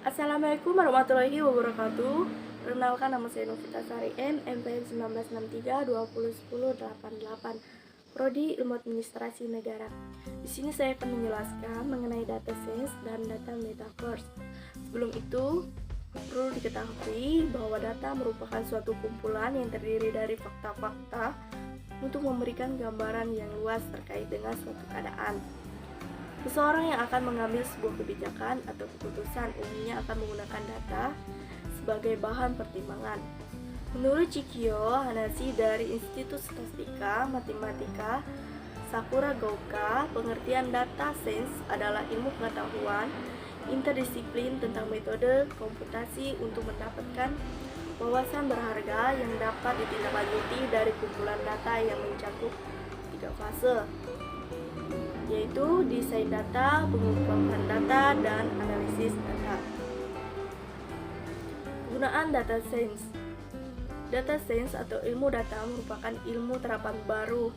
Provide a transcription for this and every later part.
Assalamualaikum warahmatullahi wabarakatuh. Perkenalkan, nama saya Novita Sari N, MPN 1963201088, Prodi Ilmu Administrasi Negara. Di sini saya akan menjelaskan mengenai data science dan data metaverse. Sebelum itu, perlu diketahui bahwa data merupakan suatu kumpulan yang terdiri dari fakta-fakta untuk memberikan gambaran yang luas terkait dengan suatu keadaan. Seseorang yang akan mengambil sebuah kebijakan atau keputusan umumnya akan menggunakan data sebagai bahan pertimbangan. Menurut Chikio Hanashi dari Institut Statistika Matematika Sakura Gaoka, pengertian data science adalah ilmu pengetahuan interdisiplin tentang metode komputasi untuk mendapatkan wawasan berharga yang dapat ditindaklanjuti dari kumpulan data yang mencakup 3 fase, yaitu desain data, pengumpulan data, dan analisis data. Penggunaan data science. Data science atau ilmu data merupakan ilmu terapan baru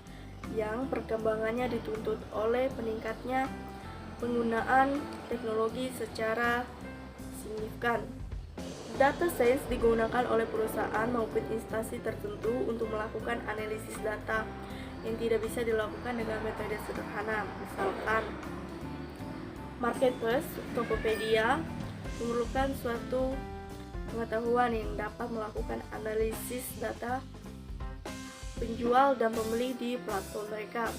yang perkembangannya dituntut oleh peningkatnya penggunaan teknologi secara signifikan. Data science digunakan oleh perusahaan maupun instansi tertentu untuk melakukan analisis data yang tidak bisa dilakukan dengan metode sederhana. Misalkan, marketplace Tokopedia memerlukan suatu pengetahuan yang dapat melakukan analisis data penjual dan pembeli di platform mereka.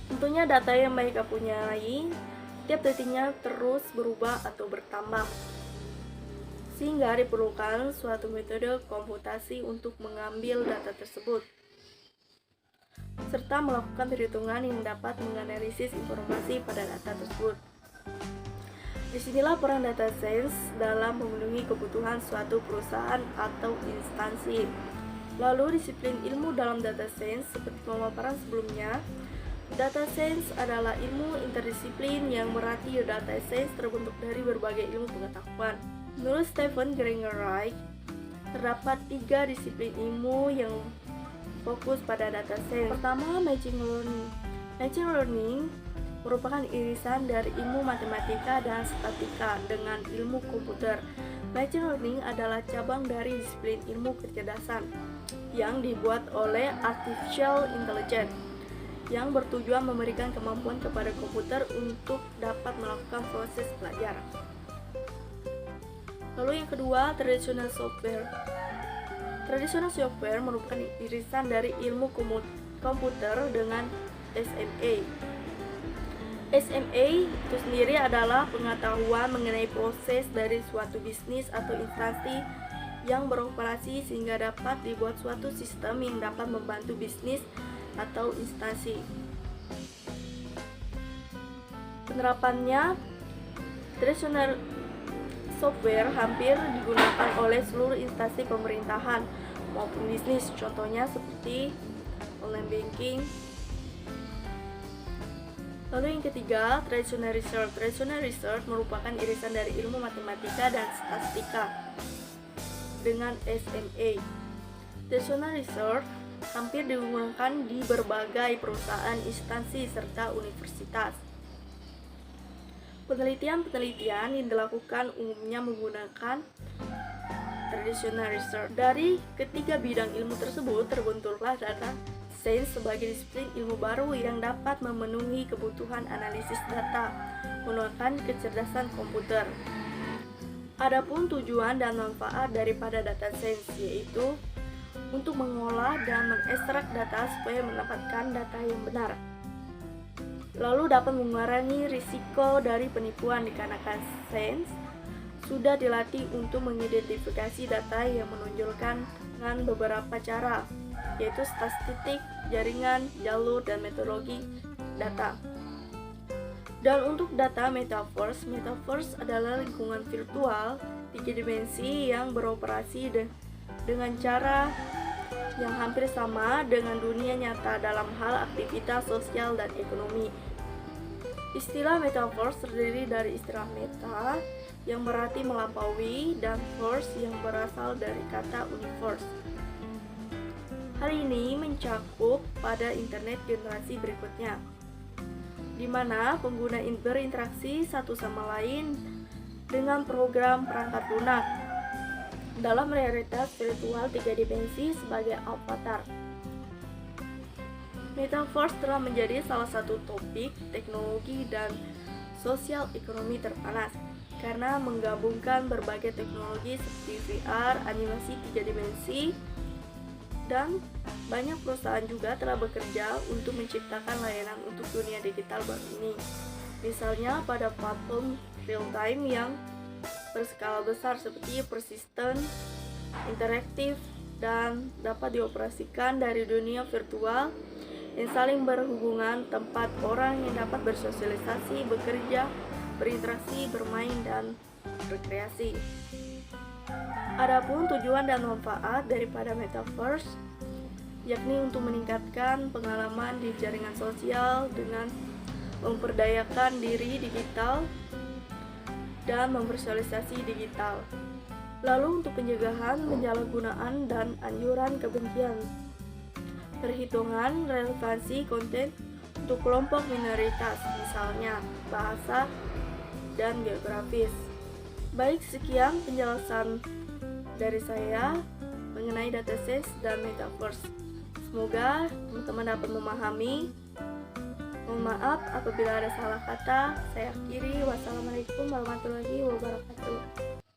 Tentunya data yang mereka punyai tiap detiknya terus berubah atau bertambah, sehingga diperlukan suatu metode komputasi untuk mengambil data tersebut serta melakukan perhitungan yang dapat menganalisis informasi pada data tersebut. Disinilah peran data science dalam memenuhi kebutuhan suatu perusahaan atau instansi. Lalu, disiplin ilmu dalam data science seperti pemaparan sebelumnya. Data science adalah ilmu interdisiplin yang berarti data science terbentuk dari berbagai ilmu pengetahuan. Menurut Stephen Grenger-Wright, terdapat 3 disiplin ilmu yang fokus pada data science. Pertama, machine learning. Machine learning merupakan irisan dari ilmu matematika dan statistika dengan ilmu komputer. Machine learning adalah cabang dari disiplin ilmu kecerdasan yang dibuat oleh artificial intelligence, yang bertujuan memberikan kemampuan kepada komputer untuk dapat melakukan proses pelajaran. Lalu yang kedua, traditional software. Traditional software merupakan irisan dari ilmu komputer dengan SMA. SMA itu sendiri adalah pengetahuan mengenai proses dari suatu bisnis atau instansi yang beroperasi sehingga dapat dibuat suatu sistem yang dapat membantu bisnis atau instansi. Penerapannya, traditional software hampir digunakan oleh seluruh instansi pemerintahan maupun bisnis, contohnya seperti online banking. Lalu yang ketiga, traditional research. Traditional research merupakan irisan dari ilmu matematika dan statistika dengan SMA. Traditional research hampir digunakan di berbagai perusahaan, instansi, serta universitas. Penelitian-penelitian yang dilakukan umumnya menggunakan traditional research. Dari ketiga bidang ilmu tersebut terbentuklah data science sebagai disiplin ilmu baru yang dapat memenuhi kebutuhan analisis data menggunakan kecerdasan komputer. Adapun tujuan dan manfaat daripada data science yaitu untuk mengolah dan mengekstrak data supaya mendapatkan data yang benar. Lalu dapat mengurangi risiko dari penipuan dikarenakan sains sudah dilatih untuk mengidentifikasi data yang menonjolkan dengan beberapa cara, yaitu statistik, jaringan, jalur, dan metodologi data. Dan untuk data metaverse, metaverse adalah lingkungan virtual 3 dimensi yang beroperasi dengan cara yang hampir sama dengan dunia nyata dalam hal aktivitas sosial dan ekonomi. Istilah metaverse terdiri dari istilah meta yang berarti melampaui dan verse yang berasal dari kata universe. Hal ini mencakup pada internet generasi berikutnya, di mana pengguna berinteraksi satu sama lain dengan program perangkat lunak dalam realitas virtual 3 dimensi sebagai avatar. Metaverse telah menjadi salah satu topik teknologi dan sosial ekonomi terpanas karena menggabungkan berbagai teknologi seperti VR, animasi 3 dimensi, dan banyak perusahaan juga telah bekerja untuk menciptakan layanan untuk dunia digital baru ini. Misalnya pada platform real time yang berskala besar seperti persistent, interaktif, dan dapat dioperasikan dari dunia virtual yang saling berhubungan, tempat orang yang dapat bersosialisasi, bekerja, berinteraksi, bermain, dan rekreasi. Adapun tujuan dan manfaat daripada Metaverse yakni untuk meningkatkan pengalaman di jaringan sosial dengan memperdayakan diri digital dan mempersosialisasi digital. Lalu untuk pencegahan penyalahgunaan dan anjuran kebencian, perhitungan relevansi konten untuk kelompok minoritas, misalnya bahasa dan geografis. Baik, sekian penjelasan dari saya mengenai data science dan metaverse. Semoga teman-teman dapat memahami. Mohon maaf apabila ada salah kata. Saya akhiri. Wassalamualaikum warahmatullahi wabarakatuh.